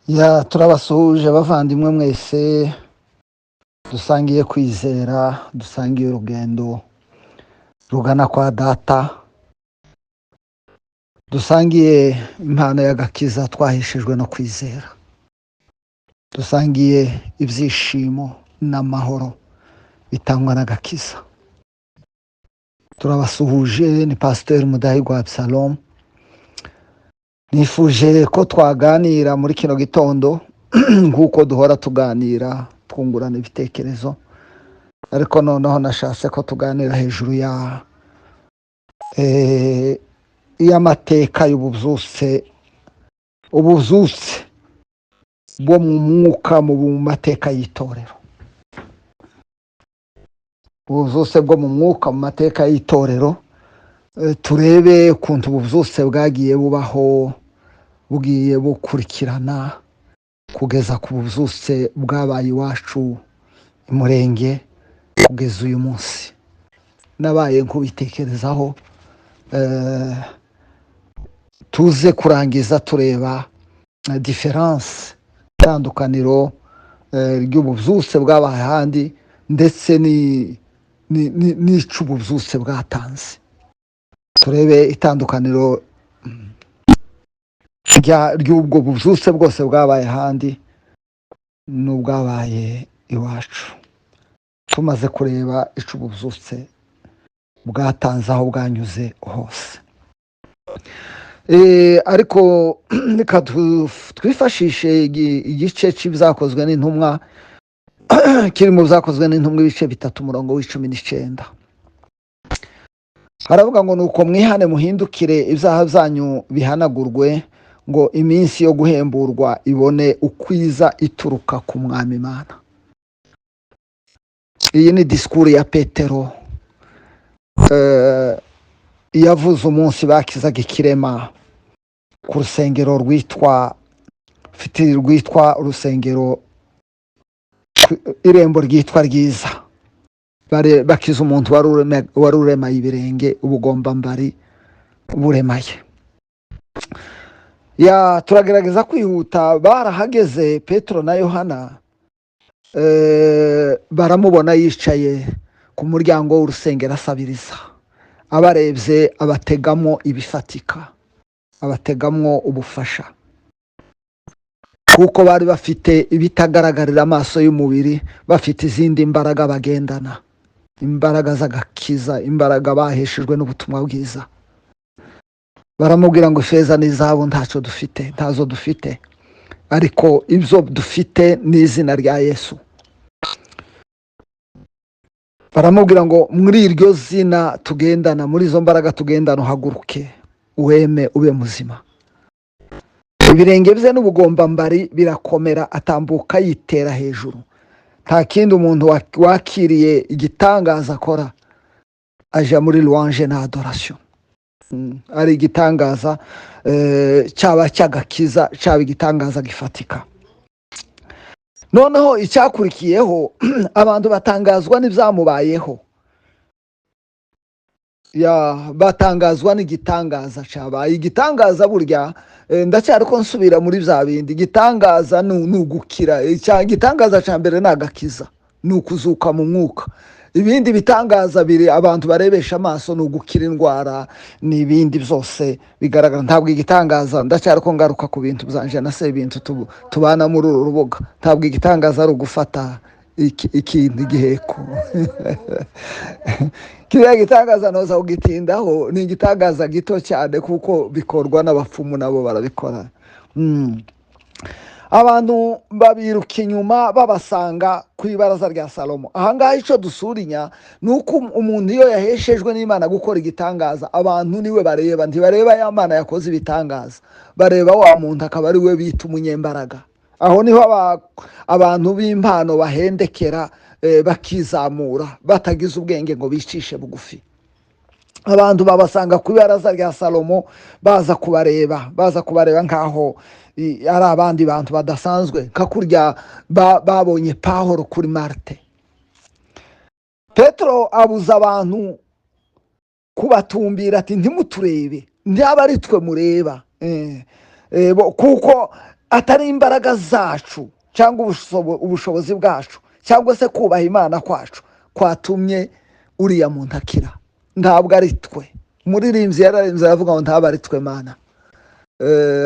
turabasuhuje bavandimwe mwese dusangiye kwizera, dusangiye urugendo rugana kwa data, dusangiye impano y'agakiza twaheshejwe no kwizera, dusangiye ibyishimo n'amahoro bitangwa n'agakiza. Turabasuhuje, ni Pasiteri Mudahigwa Absalom. Nifuje ko twaganira muri kino gitondo nk'uko duhora tuganira twungurana ibitekerezo, ariko noneho nashatse ko tuganira hejuru y'amateka y'ububyutse bwo mu mwuka mu mateka y'itorero, ububyutse bwo mu mwuka mu mateka y'itorero. Turebe ukuntu ububyutse bwagiye bubaho, bugiye bukurikirana kugeza ku bubyutse bwabaye iwacu i Murenge kugeza uyu munsi. Nabaye nkubitekerezaho, tuze kurangiza tureba diferanse, itandukaniro ry'ububyutse bwabaye ahandi ndetse n'ic'ububyutse bwatanze. Turebe itandukaniro ry'ubwo bubyutse bwose bwabaye ahandi n'ubwabaye iwacu. Tumaze kureba ic'ububyutse bwatanze aho bwanyuze hose, ariko reka twifashishe igice cy'ibyakozwe n'intumwa, kiri mu byakozwe n'intumwa ibice 3 umurongo w'19. Haravuga ngo nuko mwihane muhindukire ibyaha byanyu bihanagurwe, ngo iminsi yo guhemburwa ibone ukwiza ituruka ku Mwami Imana. Iyi ni disikuru ya Petero yavuze umunsi bakizaga ikirema ku rusengero rwitwa urusengero irembo ryitwa Ryiza. Bakiza umuntu wari uremaye ibirenge, ubugombambari buremaye. Turagerageza kwihuta. Barahageze Petero na Yohana, baramubona yicaye ku muryango w'urusengero asabiriza. Abarebye abategamo ibifatika, abategamo ubufasha, kuko bari bafite ibitagaragarira amaso y'umubiri, bafite izindi mbaraga bagendana, imbaraga z'agakiza, imbaraga baheshejwe n'ubutumwa bwiza. Baramubwira ngo ifeza n'izahabu ntazo dufite, ariko ibyo dufite ni izina rya Yesu. Baramubwira ngo muri iryo zina tugendana, muri izo mbaraga tugendana, uhaguruke weme ube muzima. Ibirenge bye n'ubugombambari birakomera, atambuka yitera hejuru. Nta kindi umuntu wakiriye igitangaza akora, aja muri louange na adoration. Ari igitangaza cyaba cyagakiza, cyaba igitangaza gifatika. Noneho icyakurikiyeho, abantu batangazwa n'ibyamubayeho, batangazwa n'igitangaza cyabaye. Igitangaza burya ndacyari ko nsubira muri bya bindi. Igitangaza ni ugukira. Igitangaza cya mbere ni agakiza, ni ukuzuka mu mwuka. Ibindi bitangaza biri abantu barebesha amaso ni ugukira indwara n'ibindi byose bigaragara. Ntabwo igitangaza, ndacyari ko ngaruka ku bintu byanje na se, ibintu tubana muri uru rubuga. Ntabwo igitangaza ari ugufata ikindi giheko. Kiriya gitangaza noza kugitindaho, ni igitangaza gito cyane kuko bikorwa n'abapfumu, nabo barabikora. Abantu babiruka inyuma babasanga ku ibaraza rya Salomo. Ahangaha icyo dusurinya ni uko umuntu iyo yaheshejwe n'Imana gukora igitangaza, abantu niwe bareba, ntibareba ya Mana yakoze ibitangaza, bareba wa muntu akaba ari we bita umunyembaraga. Aho niho abantu b'impano bahendekera, bakizamura batagize ubwenge ngo bicishe bugufi. Abantu babasanga ku ibaraza rya Salomo, baza kubareba nkaho ari abandi bantu badasanzwe, nka kurya babonye Pawulo kuri Marte. Petero abuza abantu kubatumbira ati ntimuturebe, ntiyaba ari twe mureba, kuko atari imbaraga zacu cyangwa ubushobozi bwacu cyangwa se kubaha Imana kwacu kwatumye uriya muntu akira. Ntabwo ari twe. Umuririmbyi yararimbye aravuga ngo ntabwo ari twe Mana.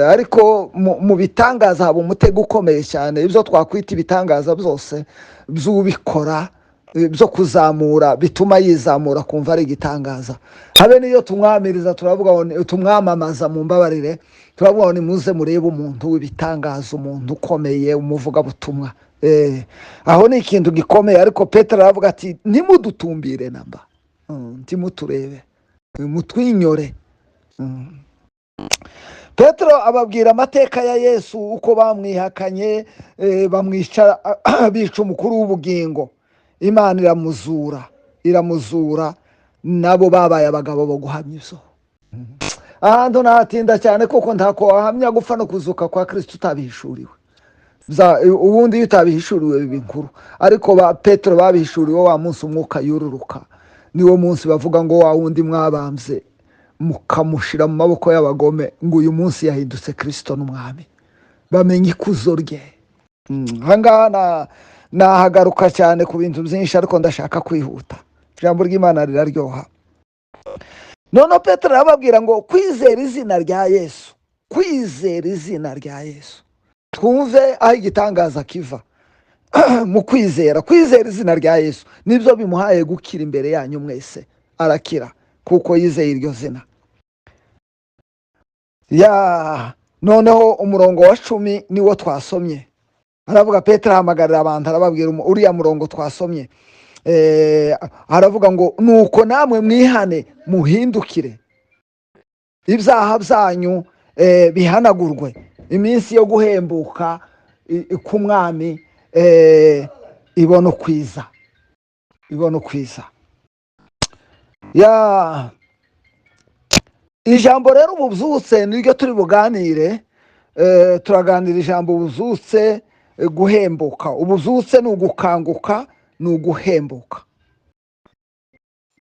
Ariko mu bitangaza haba umutego ukomeye cyane. Ibyo twakwita ibitangaza byose by'ubikora byo kuzamura bituma yizamura kumva ari igitangaza. Habe niyo tumwamiriza turavuga ngo tumwamamaza mu mbabarire, turavuga ngo nimuze murebe umuntu w'ibitangaza, umuntu ukomeye, umuvuga butumwa. Aho ni ikintu gikomeye. Ariko Petero aravuga ati ntimudutumbire namba, ntimuturebe, mutwinyore. Petero ababwira amateka ya Yesu, uko bamwihakanye, bamwica, bica umukuru w'ubugingo. Imana iramuzura nabo babaye abagabo bo guhamya ibyo. Ahantu nahatinda cyane kuko ntako wahamya gupfa no kuzuka kwa Kristo utabihishuriwe. Ubundi iyo utabihishuriwe biba inkuru. Ariko Petero babihishuriwe wa munsi umwuka yururuka. Niwo munsi bavuga ngo wa wundi mwabambye mukamushira mu maboko y'abagome, ngo uyu munsi yahindutse Kristo n'umwami. Bamenye ikuzo rye. Ahangaha nahagaruka cyane ku bintu byinshi, ariko ndashaka kwihuta. Ijambo ry'Imana riraryoha. None Petero arababwira ngo kwizera izina rya Yesu, kwizera izina rya Yesu. Twumve aho igitangaza kiva. Mu kwizera izina rya Yesu nibyo bimuhaye gukira imbere yanyu mwese. Arakira kuko yizeye iryo zina. Noneho umurongo wa 10 niwo twasomye. Aravuga Petero ahamagarira abantu, arababwira uriya murongo twasomye. Aravuga ngo nuko namwe mwihane muhindukire, ibyaha byanyu bihanagurwe, iminsi yo guhembuka ku mwami ibona ukwiza. Ijambo rero ububyutse niryo turi buganire. Turaganira ijambo ububyutse, guhembuka. Ububyutse ni ugukanguka, ni uguhembuka.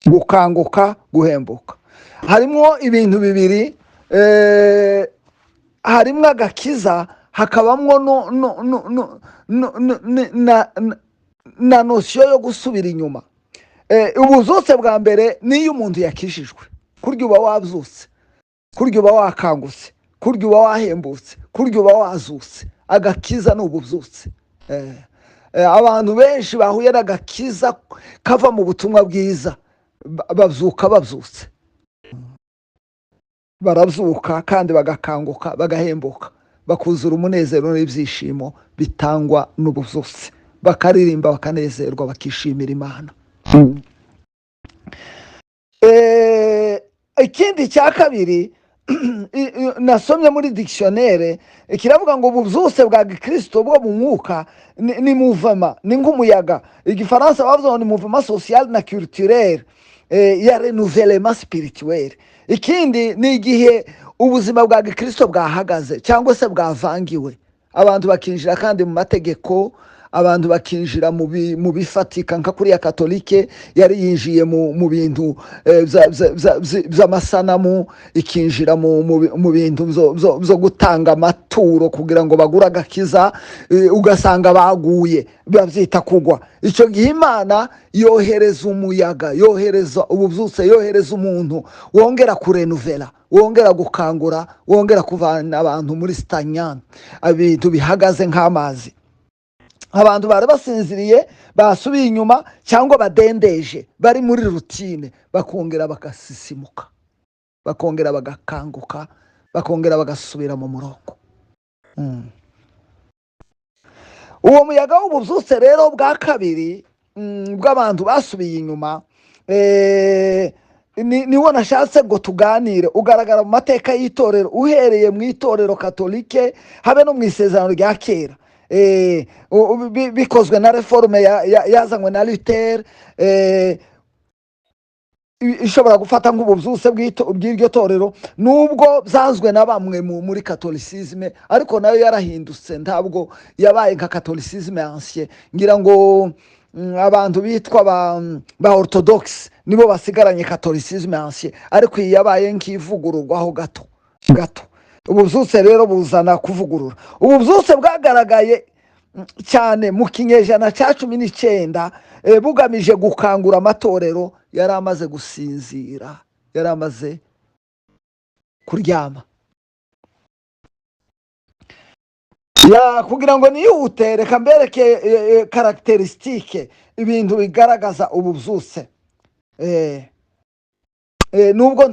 Gukanguka, guhembuka. Harimo ibintu bibiri. Harimo agakiza, hakabamwo na nosiyo yo gusubira inyuma. Ububyutse bwa mbere niyo umuntu yakishijwe. Kurya uba wabyutse, kurya uba wakangutse, kurya uba wahembutse, kurya uba wazutse. Agakiza ni ububyutse. Abantu benshi bahuye n'agakiza kava mu butumwa bwiza babyuka babyutse. Barabyuka kandi bagakanguka, bagahembuka, bakuzura umunezero n'ibyishimo bitangwa n'ububyutse. Bakaririmba, bakanezerwa, bakishimira Imana. Ikindi cya kabiri nasomye muri dictionnaire kiravuga ngo ububyutse bwa Gikristo bwo mu mwuka ni mouvement, ni nk'umuyaga. Igifaransa bavuga ni mouvement social na culturel, ya renouvellement spirituel. Ikindi ni igihe ubuzima bwa Gikristo bwahagaze cyangwa se bwavangiwe. Abantu bakinjira kandi mu mategeko, abantu bakinjira mu bifatika nka kuri ya Katolike yari yinjiye mu bintu by'amasanamu, ikinjira mu bintu byo gutanga amaturo kugira ngo bagure agakiza, ugasanga baguye, babyita kugwa. Icyo gihe Imana yohereza umuyaga, yohereza ububyutse, yohereza umuntu wongera kurenuvera, wongera gukangura, wongera kuvana abantu muri stagnant, ibintu bihagaze nk'amazi. Abantu bari basinziriye, basubiye inyuma cyangwa badendeje, bari muri rutine, bakongera bagasisimuka, bakongera bagakanguka, bakongera bagasubira mu murongo. Uwo muyaga w'ububyutse rero bwa kabiri bw'abantu basubiye inyuma, niwo nashatse ngo tuganire. Ugaragara mu mateka y'itorero, uhereye mu itorero Katolike habe no mu isezerano rya kera. Bikozwe na reforme yazanywe na Luther, ishobora gufata nk'ububyutse bw'iryo torero, nubwo byanzwe na bamwe muri Catholicisme, ariko nayo yarahindutse, ntabwo yabaye nka Catholicisme ancien. Ngira ngo abantu bitwa ba Orthodox nibo basigaranye Catholicisme ancien, ariko yabaye nk'ivugururwaho gato. ububyutse rero buzana kuvugurura. ububyutse bwagaragaye cyane mu kinyejana cya 19 bugamije gukangura amatorero yari amaze gusinzira, yari amaze kuryama. Kugira ngo niyihute, reka mbereke karakterisitike, ibintu bigaragaza ububyutse. Nubwo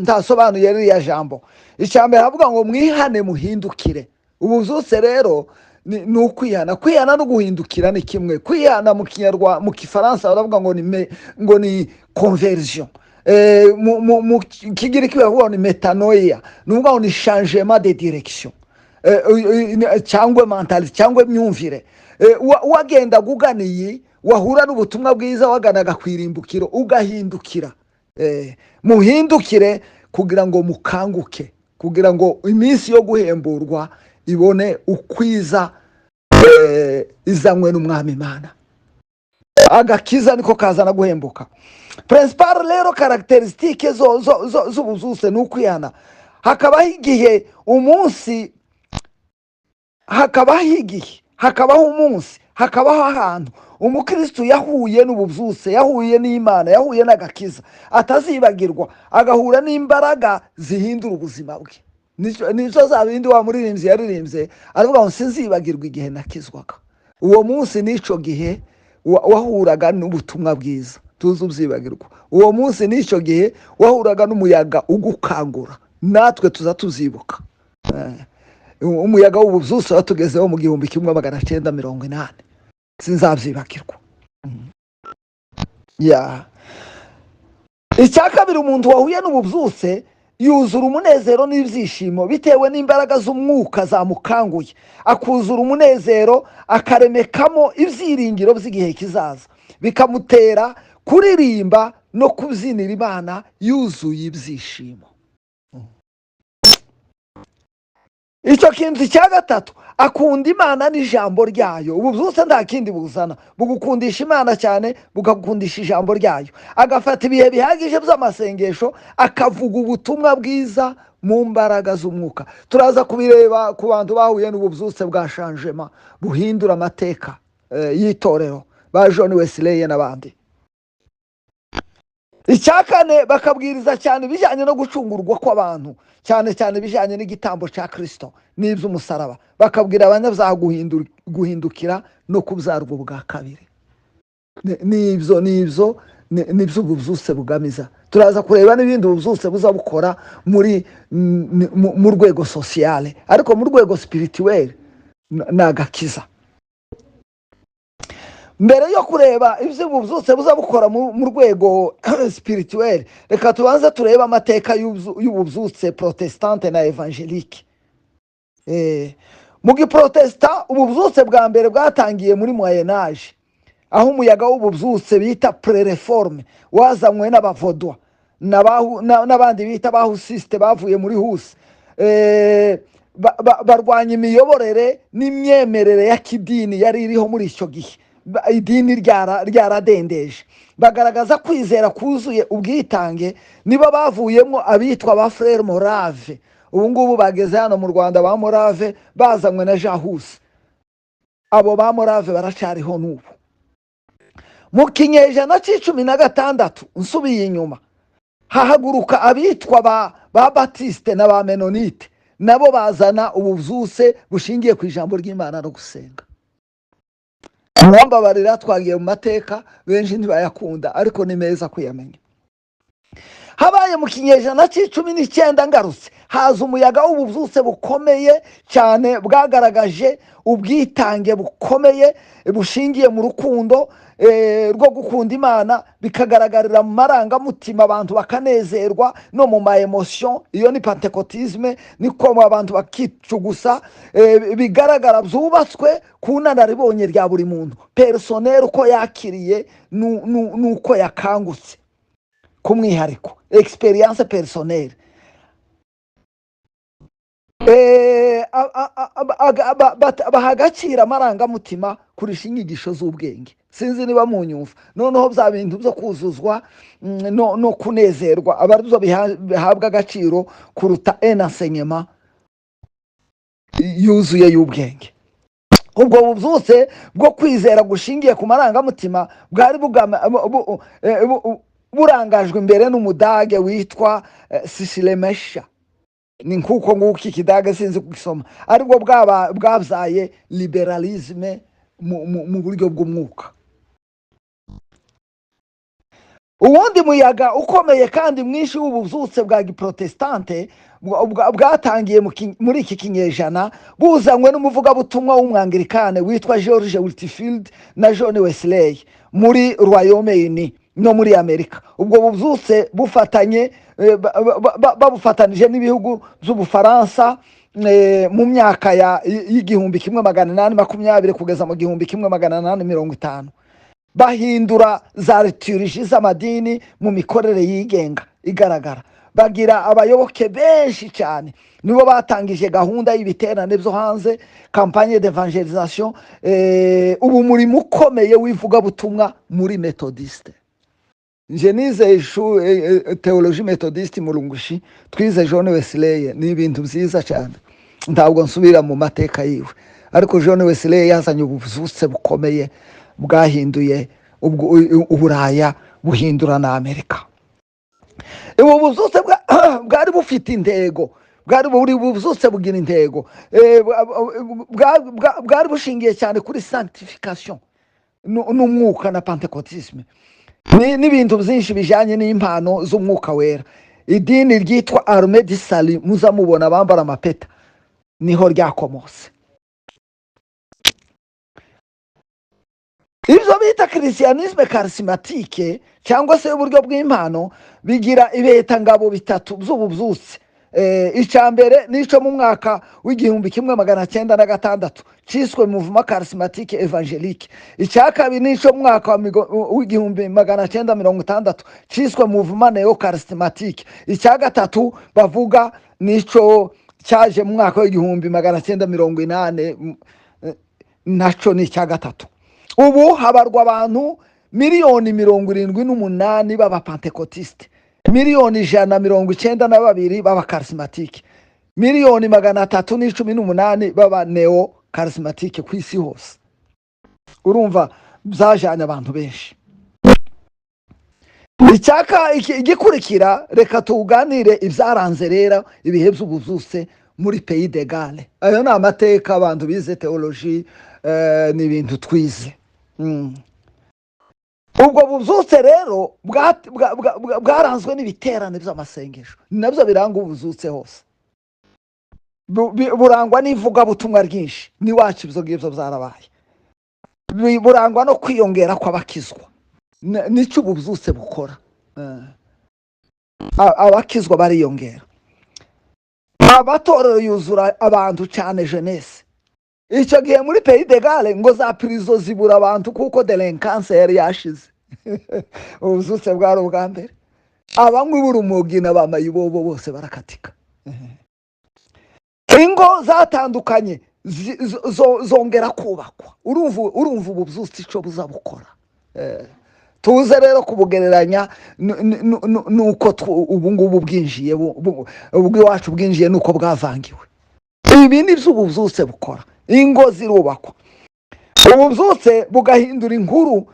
ntasobanuye ririya jambo. Icyambere havuga ngo mwihane muhindukire. Ububyutse rero ni ukwihana. Kwihana no guhindukira ni kimwe. Kwihana mu Kifaransa baravuga ngo ni conversion. Mu Kigiriki baravuga ni metanoia, nuvuga ngo ni changement de direction, cyangwa mentality, cyangwa imyumvire. Wagenda guganiye, wahura n'ubutumwa bwiza waganaga kwirimbukiro ugahindukira. Muhindukire kugira ngo mukanguke, kugira ngo iminsi yo guhemburwa ibone ukwiza izanywe n'umwami Imana. Agakiza niko kazana guhembuka. Principal rero karakterisitike z'ububyutse ni ukwihana. Hakabaho igihe umunsi, hakabaho umunsi, hakabaho ahantu umukristo yahuye n'ububyutse, yahuye n'Imana, yahuye n'agakiza atazibagirwa, agahura n'imbaraga zihindura ubuzima bwe. Nizo za bindi wa muririmbyi yaririmbye aravuga ngo sinzibagirwa igihe nakizwaga. Uwo munsi n'ico gihe wahuraga n'ubutumwa bwiza, tuzi ubyibagirwa. Uwo munsi n'ico gihe wahuraga n'umuyaga ugukangura, natwe tuza tuzibuka. Umuyaga w'ububyutse watugezeho mu 1980, sinzabyibagirwa. Icya kabiri, umuntu wahuye n'ububyutse yuzura umunezero n'ibyishimo bitewe n'imbaraga z'umwuka zamukanguye, akuzura umunezero, akaremekamo ibyiringiro by'igihe kizaza, bikamutera kuririmba no kubyinira Imana yuzuye ibyishimo. Icyo kintu cya gatatu, akunda Imana n'ijambo ryayo. Ububyutse nta kindi buzana, bugukundisha Imana cyane, bugakundisha ijambo ryayo. Agafata ibihe bihagije by'amasengesho, akavuga ubutumwa bwiza mu mbaraga z'umwuka. Turaza kubireba ku bantu bahuye n'ububyutse bwa changement, buhindura amateka y'itorero, ba John Wesley n'abandi. Icya kane, bakabwiriza cyane ibijyanye no gucungurwa kw'abantu, cyane cyane ibijyanye n'igitambo cya Kristo n'iby'umusaraba. Bakabwira abanyabyaha guhindukira no kubyarwa ubwa kabiri. Nibyo ububyutse bugamiza. Turaza kureba n'ibindi ububyutse buza bukora mu rwego sociale, ariko mu rwego spirituel n'agakiza. Mbere yo kureba ibyo ububyutse buza bukora mu rwego spirituel, reka tubanze turebe amateka y'ububyutse protestante na evangelique. Mu giprotesta, ububyutse bwa mbere bwatangiye muri Moyen Age, aho umuyaga w'ububyutse bita pre-reforme wazanywe n'abavodwa n'abandi bita bahusiste bavuye muri Hus. Barwanya imiyoborere n'imyemerere ya kidini yari iriho muri icyo gihe. Idini ryaradendeje, bagaragaza kwizera kuzuye ubwitange. Nibo bavuyemo abitwa ba Frere Morave. Ubu ngubu bageze hano mu Rwanda, ba Morave bazanywe na Jean Hus. Abo ba Morave baracyariho n'ubu. Mu kinyejana c'16 nsubiye inyuma, hahaguruka abitwa ba Batiste na ba Menonite, nabo bazana ububyutse bushingiye ku ijambo ry'Imana no gusenga. Mwambabarira, twagiye mu mateka, benshi ntibayakunda, ariko ni meza kuyamenya. Habaye mu kinyejana c'19 ngarutse, haza umuyaga w'ububyutse bukomeye cyane, bwagaragaje ubwitange bukomeye bushingiye mu rukundo rwo gukunda Imana, bikagaragarira mu marangamutima, abantu bakanezerwa no mu ma emotion. Iyo ni pentecotisme, niko abantu bakicugusa, bigaragara byubatswe ku nararibonye rya buri muntu personnel, uko yakiriye nuko yakangutse ku mwihariko, experience personnel. baha agaciro amarangamutima kurusha inyigisho z'ubwenge. Sinzi niba mu nyumva. Noneho bya bintu byo kuzuzwa no kunezerwa aba arizo bihabwa agaciro kuruta enseignement yuzuye y'ubwenge. Ubwo bubyutse bwo kwizera gushingiye ku marangamutima bwari burangajwe imbere n'umudage witwa Sisilemesha. Ni nkuko nguko ikidage sinzi kugisoma, aribwo bwabyaye liberalisme mu buryo bw'umwuka. Ubundi muyaga ukomeye kandi mwinshi w'ububyutse bwa giprotestante bwatangiye muri iki kinyejana buzanywe n'umuvugabutumwa w'umwangirikane witwa George Whitefield na John Wesley muri Royaume-Uni no muri Amerika. Ubwo bubyutse bufatanye babufatanije n'ibihugu by'Ubufaransa mu myaka y'igihumbi kimwe 820 kugeza mu gihumbi kimwe 850, bahindura za liturji z'amadini mu mikorere yigenga igaragara, bagira abayoboke benshi cyane. Nibo batangije gahunda y'ibiterane byo hanze, campagne d'evangelisation, ubu murimo ukomeye w'ivugabutumwa muri Methodiste. Je nize theologie Methodiste mu Lungushi, twize John Wesley, ni ibintu byiza cyane. Ntabwo nsubira mu mateka yiwe, ariko John Wesley yazanye ububyutse bukomeye bwahinduye Uburaya buhindura na Amerika. Ubu bubyutse bwari bufite intego, bwari bubyutse bugira intego, bwari bushingiye cyane kuri sanctification n'umwuka na pentecotisme n'ibintu byinshi bijanye n'impano z'umwuka wera. Idini ryitwa Armée du Salut, muzamubona bambara amapeta, niho ryakomose. Ibyo bita christianisme charismatique cyangwa se uburyo bw'impano bigira ibeta ngabo bitatu by'ububyutse. Icambere nico mu mwaka w'igihumbi kimwe 906 ciswe mouvement charismatique évangélique. Icakabiri nico mu mwaka w'igihumbi 960 ciswe mouvement néo-charismatique. Icagatatu bavuga nico cyaje mu mwaka w'igihumbi 980 naco ni icyagatatu. Ubu habarwa abantu miliyoni 78 baba Pentecotiste, miliyoni 192 baba charismatique, miliyoni 318 baba neo charismatique ku isi hose. Urumva byajanye abantu benshi. Igikurikira reka tuganire ibyaranze rero ibihe by'ububyutse muri Pays de Galles. Ayo ni amateka abantu bize theologie n'ibintu twize. Ubwo bubyutse rero bwaranzwe n'ibiterane by'amasengesho, nabyo biranga ububyutse hose. Burangwa n'ivugabutumwa ryinshi, ni wacu ibyo ngibyo byarabaye. Burangwa no kwiyongera kw'abakizwa, nicyo ububyutse bukora. Abakizwa bariyongera, abatorero yuzura abantu cyane jeunesse. Icyo gihe muri Pays de Galles ngo za prison zibura abantu kuko delinquance yari yashize. Ububyutse bwari ubwa mbere. Abanywi b'urumogi n'abamayibobo bose barakatika. Ingo zatandukanye zongera kubakwa. Urumva ububyutse ico buzabukora. Tuze rero kubugereranya nuko ubu ngubu bwinjiye, ubwo iwacu bwinjiye nuko bwavangiwe. Ibi ni byo ububyutse bukora. Ingo zirubakwa, ububyutse bugahindura inkuru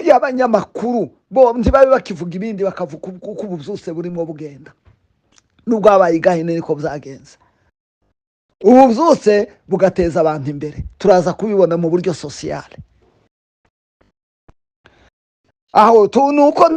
y'abanyamakuru, bo ntibabe bakivuga ibindi bakavuga uko ububyutse burimo bugenda. Nubwo habaye igahine niko byagenze. Ububyutse bugateza abantu imbere, turaza kubibona mu buryo sociale. Aho nuko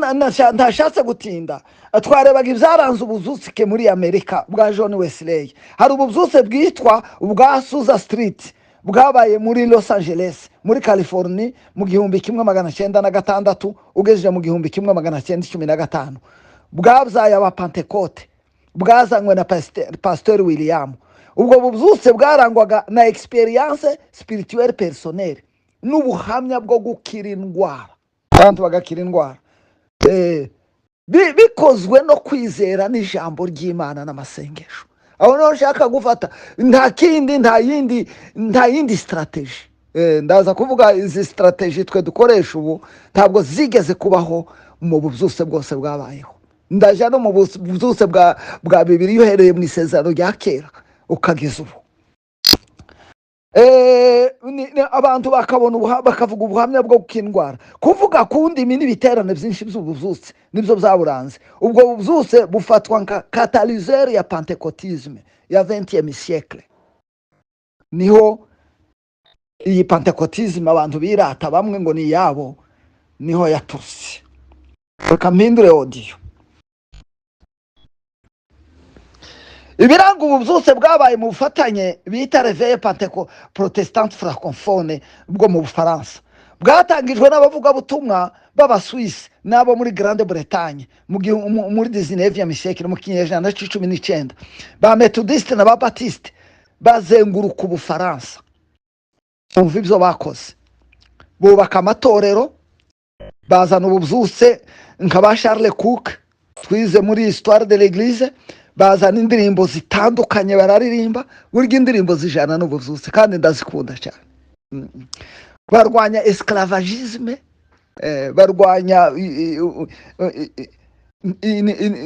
ntashatse gutinda, twarebaga ibyaranze ububyutse muri Amerika bwa John Wesley. Hari ububyutse bwitwa ubwa Azusa Street, bwabaye muri Los Angeles muri California mu gihumbi kimwe 906 ugejeje mu gihumbi kimwe 915. Bwabyaye aba Pentecote, bwazanywe na Pasteur William. Ubwo bubyutse bwarangwaga na experience spirituelle personnelle n'ubuhamya bwo gukira indwara, abantu bagakira indwara, bikozwe no kwizera n'ijambo ry'Imana n'amasengesho. aho niho nshaka gufata, nta kindi, nta yindi strategy. Ndaza kuvuga izi strategy twe dukoresha ubu ntabwo zigeze kubaho mu bubyutse bwose bwabayeho. Ndaje no mu bubyutse bwa Bibiliya uhereye mu isezerano rya kera ukageza ubu. Abantu bakabona bakavuga ubuhamya bwo gukindwara, kuvuga kundi imini biterane byinshi by'ububyutse nibyo byaburanze. Ubwo bubyutse bufatwa nka catalyseur ya Pentecotisme ya 20e siècle. Niho iyi Pentecotisme abantu birata bamwe ngo ni yabo, niho yaturutse. Reka mpindure audio. Ibiranga ububyutse bwabaye mu bufatanye bita Réveil Protestant francophone bwo mu Bufaransa, bwatangijwe n'abavugabutumwa b'Abasuisse n'abo muri Grande Bretagne muri 19e siècle, mu kinyejana ca 19. Ba Methodiste na ba Baptiste bazenguruka Ubufaransa. Umva ibyo bakoze, bubaka amatorero, bazana ububyutse nka ba Charles Cook twize muri Histoire de l'Église, bazana indirimbo zitandukanye bararirimba, burya indirimbo zijana n'ububyutse kandi ndazikunda cyane. Barwanya esclavagisme, barwanya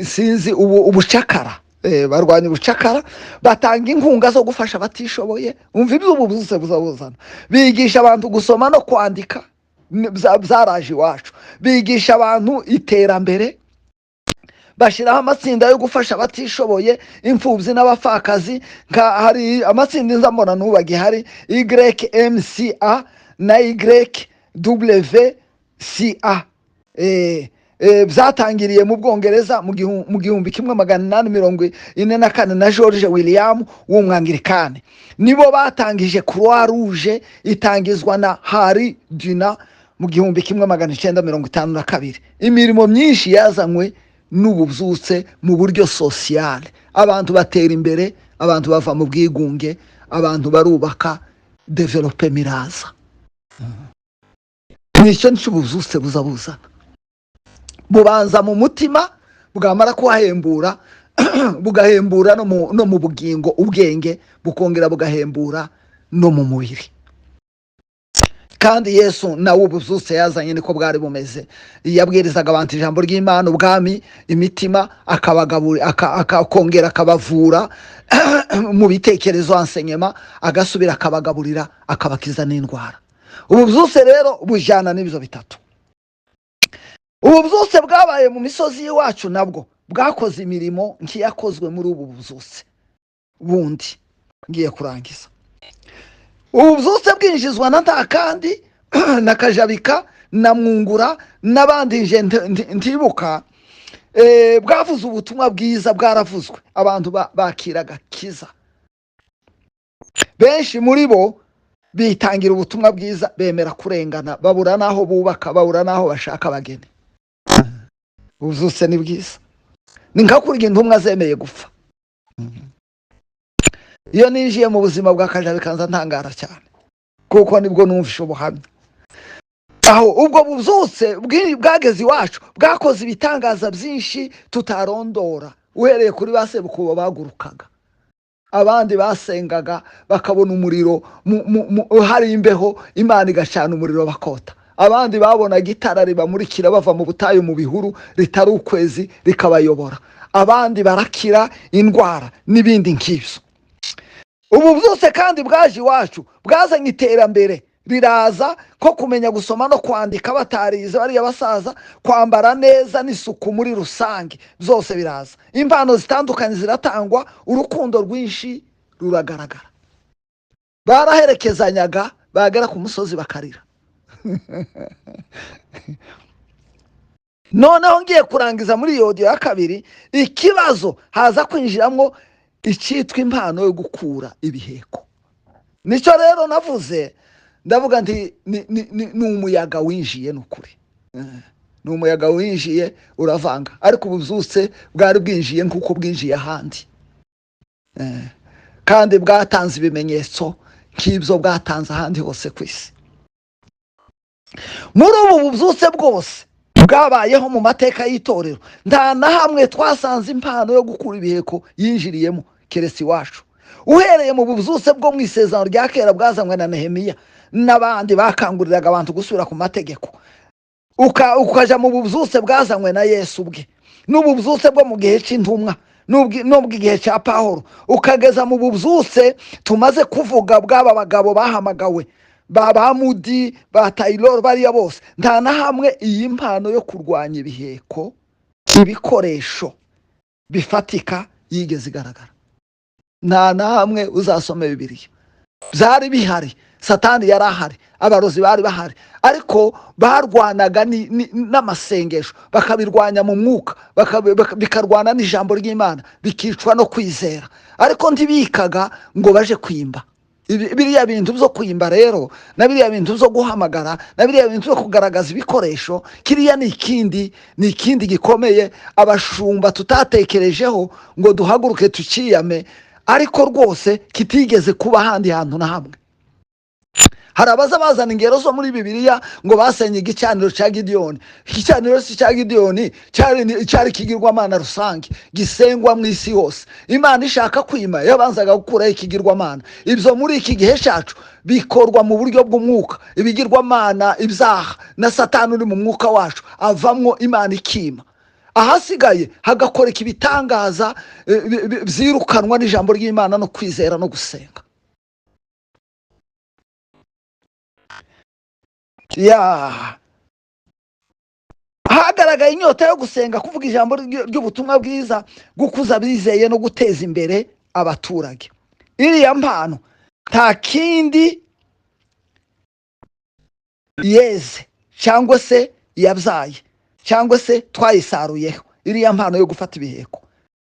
sinzi ubucakara, barwanya ubucakara, batanga inkunga zo gufasha abatishoboye. Umva ibyo ububyutse buzabuzana, bigisha abantu gusoma no kwandika, byaraje iwacu, bigisha abantu iterambere, bashyiraho amatsinda yo gufasha abatishoboye, imfubyi n'abapfakazi. Hari amatsinda nzambona n'ubu agihari, YMCA na YWCA. Byatangiriye mu Bwongereza mu 1844 na George William w'umwangirikani. Nibo batangije Croix Rouge, itangizwa na Harry Dunant mu 1952. Imirimo myinshi yazanywe n'ububyutse mu buryo social. Abantu batera imbere, abantu bava mu bwigunge, abantu barubaka, develope miraza. Nicyo cy'ububyutse buzabuzana. Bubanza mu mutima, bwamara kuhahembura bugahembura no mu bugingo, ubwenge bukongera bugahembura no mu mubiri. Kandi Yesu nawe ububyutse yazanye niko bwari bumeze. Yabwirizaga abantu ijambo ry'Imana, ubwami, imitima, akongera akabavura mu bitekerezo, enseignement, agasubira akabagaburira, akabakiza n'indwara. Ububyutse rero bujyana n'ibyo bitatu. Ububyutse bwabaye mu misozi y'iwacu nabwo bwakoze imirimo nk'iyakozwe muri ubu bubyutse bundi ngiye kurangiza. Ububyutse bwinjizwa na Ntakandi na Kajabika na Mwungura n'abandi nje ntibuka, bwavuze ubutumwa bwiza, bwaravuzwe, abantu bakiraga kiza. Benshi muri bo bitangira ubutumwa bwiza, bemera kurengana, babura naho bubaka, babura naho bashaka abageni. Ububyutse ni bwiza, ni nka kurya intumwa zemeye gupfa. Iyo ninjiye mu buzima bwa Kajabika nza ntangara cyane, kuko nibwo numvishe ubuhamya. Aho ubwo bubyutse bwageze iwacu bwakoze ibitangaza byinshi tutarondora, uhereye kuri ba Sebukubo bagurukaga, abandi basengaga bakabona umuriro, hari imbeho Imana igacana umuriro bakota. Abandi babonaga itara ribamurikira bava mu butayu mu bihuru ritari ukwezi rikabayobora. Abandi barakira indwara n'ibindi nk'ibyo. Ubu byose kandi bwaje iwacu, bwazanye iterambere riraza, ko kumenya gusoma no kwandika batarize bariya basaza, kwambara neza n'isuku muri rusange, byose biraza. Impano zitandukanye ziratangwa, urukundo rwinshi ruragaragara. Baraherekezanyaga, bagera ku musozi bakarira. Noneho ngiye kurangiza muri iyo audio ya kabiri, ikibazo haza kwinjiramo icyitwa impano yo gukura ibiheko. Nicyo rero navuze, ndavuga nti ni umuyaga winjiye n'ukuri. Ni umuyaga winjiye uravanga, ariko ububyutse bwari bwinjiye nk'uko bwinjiye ahandi, kandi bwatanze ibimenyetso nk'ibyo bwatanze ahandi hose ku isi. Muri ubu bubyutse bwose bwabayeho mu mateka y'itorero, nta na hamwe twasanze impano yo gukura ibiheko yinjiriyemo, keretse iwacu. Uhereye mu bubyutse bwo mu isezerano rya kera bwazanywe na Nehemiya n'abandi bakanguriraga abantu gusubira ku mategeko, ukaja mu bubyutse bwazanywe na Yesu ubwe, n'ububyutse bwo mu gihe cy'intumwa n'ubw'igihe cya Pawulo, ukageza mu bubyutse tumaze kuvuga bw'aba bagabo bahamagawe ba Mudi, ba Taylor, bariya bose. Nta na hamwe iyi mpano yo kurwanya ibiheko, ibikoresho bifatika yigeze igaragara. Nta na hamwe uzasome Bibiliya. Byari bihari, Satani yari ahari, abarozi bari bahari, ariko barwanaga n'amasengesho, bakabirwanya mu mwuka, bikarwana n'ijambo ry'Imana, bikicwa no kwizera, ariko ntibikaga ngo baje kwimba. Biriya bintu byo kwimba rero, na biriya bintu byo guhamagara, na biriya bintu byo kugaragaza ibikoresho, kiriya ni ikindi gikomeye abashumba tutatekerejeho ngo duhaguruke tukiyame, ariko rwose kitigeze kuba ahandi hantu na hamwe. Hari abaza bazana ingero zo muri Bibiliya ngo basenye igicaniro cya Gideyoni. Igicaniro cya Gideyoni cyari ikigirwamana rusange gisengwa mu isi hose. Imana ishaka kwima yabanzaga gukuraho ikigirwamana. Ibyo muri iki gihe cyacu bikorwa mu buryo bw'umwuka. Ibigirwamana, ibyaha na Satani uri mu mwuka wacu avamwo, Imana ikima. Ahasigaye hagakoreka ibitangaza byirukanwa n'ijambo ry'Imana no kwizera no gusenga. Hagaragaye inyota yo gusenga, kuvuga ijambo ry'ubutumwa bwiza, gukuza bizeye no guteza imbere abaturage. Iriya mpano nta kindi yeze cyangwa se yabyaye cyangwa se twayisaruyeho. Iriya mpano yo gufata ibiheko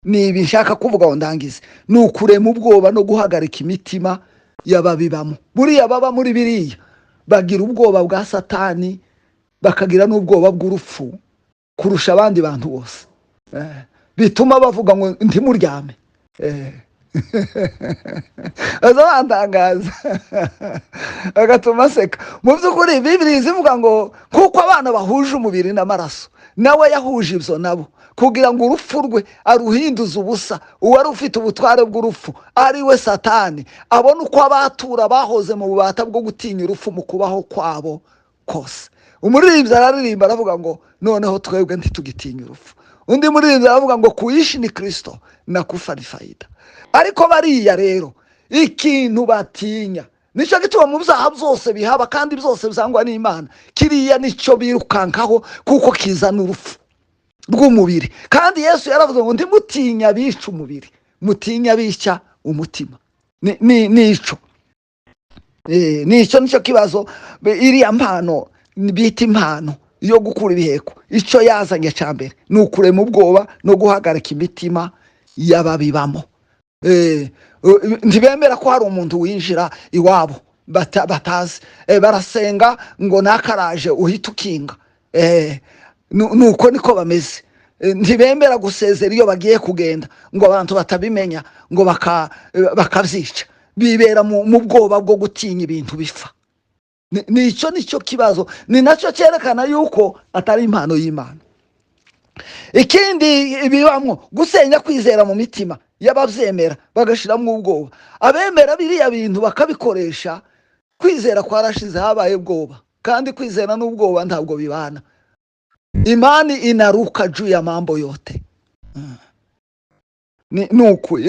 ni ibi nshaka kuvuga ngo ndangize, ni ukurema ubwoba no guhagarika imitima y'ababibamo. Buriya baba muri biriya bagira ubwoba bwa Satani, bakagira n'ubwoba bw'urupfu kurusha abandi bantu bose, bituma bavuga ngo ntimuryame. Azabantangaza agatuma aseka. Mu by'ukuri Bibiliya zivuga ngo kuko abana bahuje umubiri n'amaraso, nawe yahuje ibyo nabo, kugira ngo urupfu rwe aruhinduze ubusa. Uwari ufite ubutware bw'urupfu ari we Satani abona uko abatura bahoze mu bubata bwo gutinya urupfu mu kubaho kwabo kose. Umuririmbyi araririmba aravuga ngo noneho twebwe ntitugitinya urupfu. Undi muririmbyi aravuga ngo kuishi ni Kristo na kufa ni faida. Ariko bariya rero ikintu batinya, nicyo gituma mu byaha byose bihaba kandi byose bizangwa n'Imana, kiriya nicyo birukankaho kuko kizana urupfu rw'umubiri. Kandi Yesu yaravuze ngo ntimutinya bica umubiri, mutinya bica umutima. Nicyo nicyo kibazo. Iriya mpano bita impano yo gukura ibiheko, icyo yazanye cya mbere ni ukurema ubwoba no guhagarika imitima y'ababibamo. Ntibemera ko hari umuntu winjira iwabo batazi, barasenga ngo nakaraje uhita ukinga. Nuko niko bameze. Ntibemera gusezera iyo bagiye kugenda ngo abantu batabimenya ngo bakabyica. Bibera mu bwoba bwo gutinya ibintu bipfa. Nicyo kibazo, ni nacyo cyerekana yuko atari impano y'Imana. Ikindi bibamwo gusenya kwizera mu mitima y'ababyemera, bagashiramo ubwoba. Abemera biriya bintu bakabikoresha, kwizera kwarashize, habaye ubwoba. Kandi kwizera n'ubwoba ntabwo bibana. Imani inaruka juu ya mambo yote.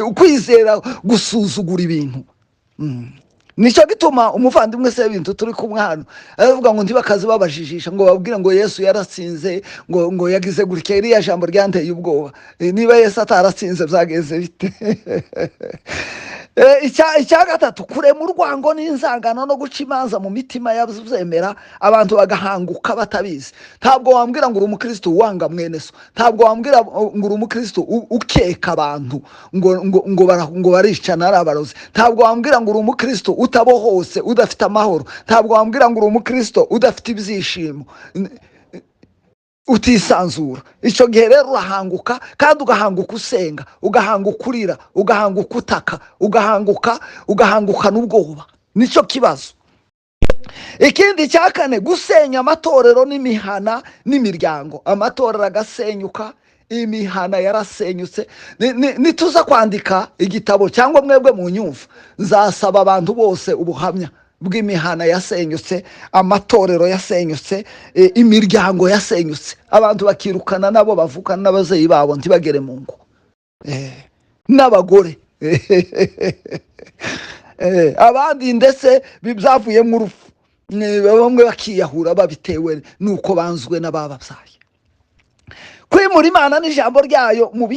Ukwizera gusuzugura ibintu. Nicyo gituma umuvandimwe se ibintu turi kumwe hano aravuga ngo ntibakazi babajijisha ngo babwire ngo Yesu yaratsinze, ngo yagize gutya. Iriya jambo ryanteye ubwoba. Niba Yesu ataratsinze byageze bite? Icya gatatu, kurema urwango n'inzangano no guca imanza mu mitima y'ababyemera, abantu bagahanguka batabizi. Ntabwo wambwira ngo uri umukristo wanga mwene so, ntabwo wambwira ngo uri umukristo ukeka abantu ngo baricana ari abarozi, ntabwo wambwira ngo uri umukristo utabohose, udafite amahoro, ntabwo wambwira ngo uri umukristo udafite ibyishimo, utisanzura. Icyo gihe rero urahanguka, kandi ugahanguka usenga, ugahanguka urira, ugahanguka utaka, ugahanguka n'ubwoba. Nicyo kibazo. Ikindi cya kane, gusenya amatorero n'imihana n'imiryango. Amatorero agasenyuka, imihana yarasenyutse. Nituza kwandika igitabo cyangwa mwebwe mu nyumva, nzasaba abantu bose ubuhamya bw'imihana yasenyutse, amatorero yasenyutse, imiryango yasenyutse, abantu bakirukana nabo bavukana n'ababyeyi babo ntibagere mu ngo, n'abagore abandi ndetse byavuyemo urupfu, bamwe bakiyahura babitewe nuko banzwe n'abababyaye. Kwimura Imana n'ijambo ryayo mu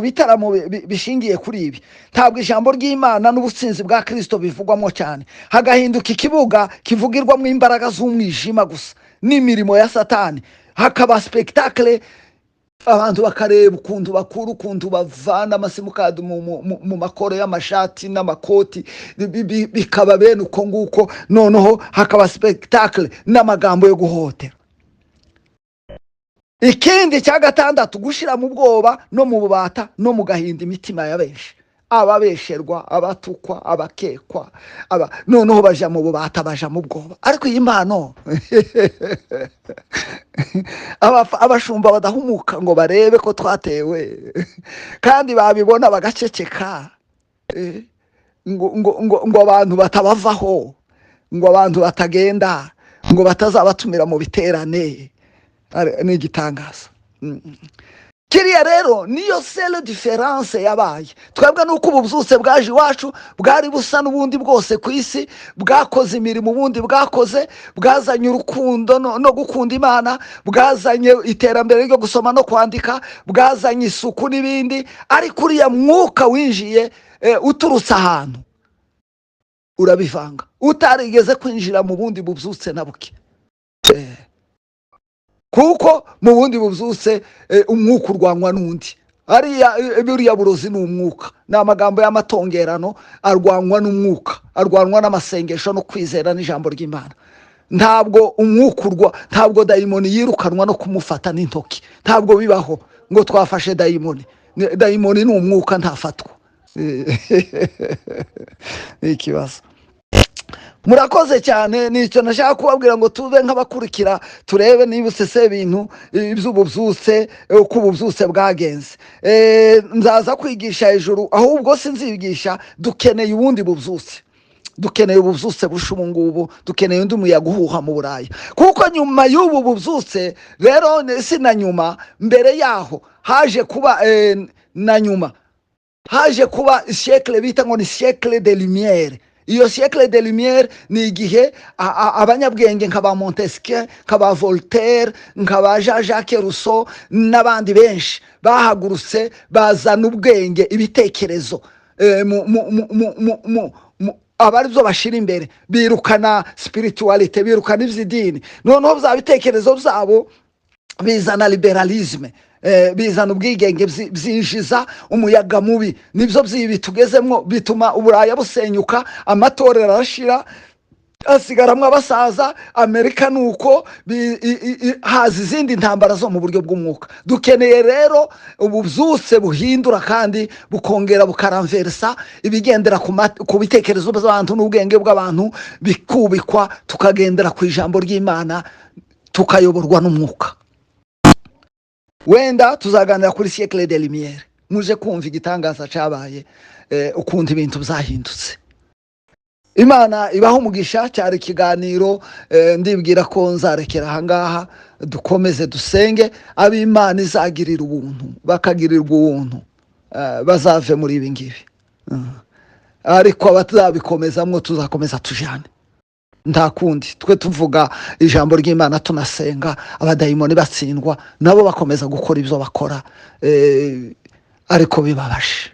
bitaramo bishingiye kuri ibi, ntabwo ijambo ry'Imana n'ubutsinzi bwa Kristo bivugwamo cyane, hagahinduka ikibuga kivugirwamo imbaraga z'umwijima gusa n'imirimo ya Satani, hakaba spectacle, abantu bakareba ukuntu bakura, ukuntu bavana amasimukadi mu makoro y'amashati n'amakoti, bikaba bene uko nguko, noneho hakaba spectacle n'amagambo yo guhotera. Ikindi cya gatandatu, gushira mu bwoba no mu bubata no mu gahinda imitima ya benshi, ababesherwa, abatukwa, abakekwa, noneho baja mu bubata, baja mu bwoba. Ariko iyi mpano abashumba badahumuka ngo barebe ko twatewe, kandi babibona bagaceceka, ngo abantu batabavaho, ngo abantu batagenda, ngo batazabatumira mu biterane, ni igitangaza. Kiriya rero niyo seule différence yabaye. Twebwe nuko ububyutse bwaje iwacu bwari busa n'ubundi bwose ku isi, bwakoze imirimo ubundi bwakoze, bwazanye urukundo no gukunda Imana, bwazanye iterambere ryo gusoma no kwandika, bwazanye isuku n'ibindi. Ariko uriya mwuka winjiye uturutse ahantu, urabivanga, utarigeze kwinjira mu bundi bubyutse na buke, kuko mu bundi bubyutse umwuka urwanwa n'undi. Buriya burozi ni umwuka, ni amagambo y'amatongerano arwanwa n'umwuka, arwanwa n'amasengesho no kwizera n'ijambo ry'Imana. Ntabwo umwuka ntabwo dayimoni yirukanwa no kumufata n'intoki, ntabwo bibaho ngo twafashe dayimoni. Dayimoni ni umwuka, ntafatwa. Ikibazo. Murakoze cyane, nicyo nashaka kubabwira ngo tube nk'abakurikira, turebe niba usese ibintu by'ububyutse, uko ububyutse bwagenze. Nzaza kwigisha hejuru, ahubwo sinzigisha, dukeneye ubundi bubyutse, dukeneye ububyutse busha ubu ngubu, dukeneye undi muyaga uhuha mu Burayi. Kuko nyuma y'ubu bubyutse rero, si na nyuma, mbere yaho haje kuba na nyuma haje kuba siècle bita ngo ni siècle de lumière. Iyo siècle de lumière ni igihe abanyabwenge nk'aba Montesquieu, nk'aba Voltaire, nk'aba Jean-Jacques Rousseau n'abandi benshi bahagurutse bazana ubwenge, ibitekerezo, abari byo bashira imbere, birukana spiritualité, birukana iby'idini, noneho bya bitekerezo byabo bizana liberalisme, bizana ubwigenge, byinjiza umuyaga mubi. Nibyo byibi tugezemo, bituma Uburaya busenyuka, amatorero arashira, hasigaramwe abasaza. Amerika nuko haza izindi ntambara zo mu buryo bw'umwuka. Dukeneye rero ububyutse buhindura kandi bukongera bukaranversa ibigendera ku bitekerezo by'abantu n'ubwenge bw'abantu, bikubikwa, tukagendera ku ijambo ry'Imana, tukayoborwa n'umwuka. Wenda tuzaganira kuri siècle de lumière, muje kumva igitangaza cyabaye, ukunda ibintu byahindutse. Imana ibaho umugisha. Cyari ikiganiro, ndibwira ko nzarekera ahangaha, dukomeze dusenge, ab'Imana izagirira ubuntu, bakagirirwa ubuntu, bazave muri ibi ngibi. Ariko abatazabikomezamwo tuzakomeza tujane, nta kundi. Twe tuvuga ijambo ry'Imana, tunasenga, abadayimoni batsindwa, nabo bakomeza gukora ibyo bakora, ariko bibabaje.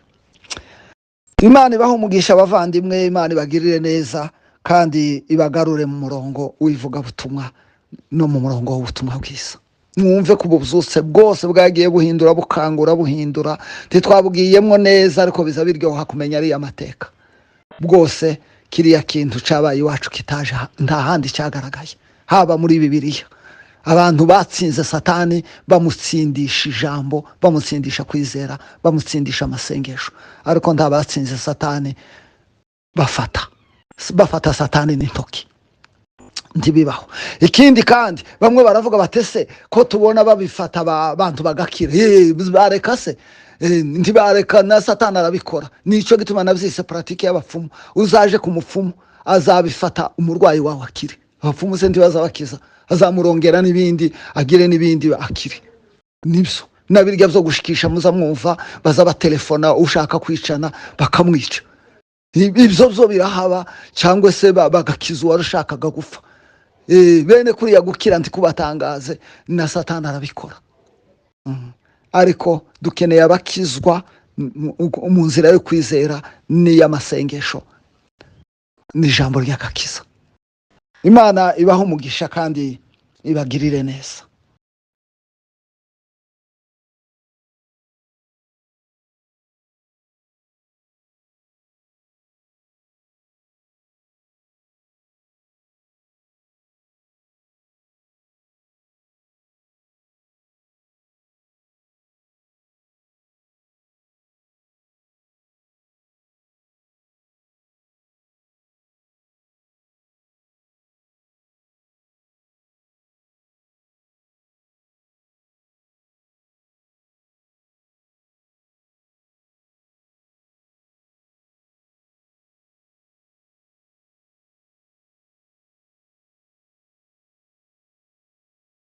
Imana ibaho umugisha abavandimwe, Imana ibagirire neza kandi ibagarure mu murongo w'ivuga butumwa no mu murongo w'ubutumwa bwiza. Mwumve ko ububyutse bwose bwagiye buhindura, bukangura, buhindura, ntitwabugiyemo neza, ariko biza biryoha kumenya ari amateka. Bwose kiriya kintu cyabaye iwacu kitaje nta handi cyagaragaye, haba muri Bibiliya. Abantu batsinze Satani, bamutsindisha ijambo, bamutsindisha kwizera, bamutsindisha amasengesho. Ariko nta batsinze Satani bafata Satani n'intoki. ntibibaho. Ikindi kandi bamwe baravuga batese ko tubona babifata abantu bagakira, bareka se? Ntibareka, na Satani arabikora. Nico gituma navyise pratique y'abapfumu. Uzaje ku mupfumu azabifata umurwayi wawe akire. Abapfumu se ntibazabakiza, azamurongera n'ibindi, agire n'ibindi akire. Nibyo nabirya byo gushikisha muza mwumva baza batelefona ushaka kwicana bakamwica. Ibyo byo birahaba, cyangwa se bagakiza uwarushakaga gupfa. Bene kuriya gukira ntikubatangaze, na Satani arabikora. Ariko dukeneye abakizwa mu nzira yo kwizera n'iy'amasengesho n'ijambo ry'agakiza. Imana ibaho umugisha kandi ibagirire neza.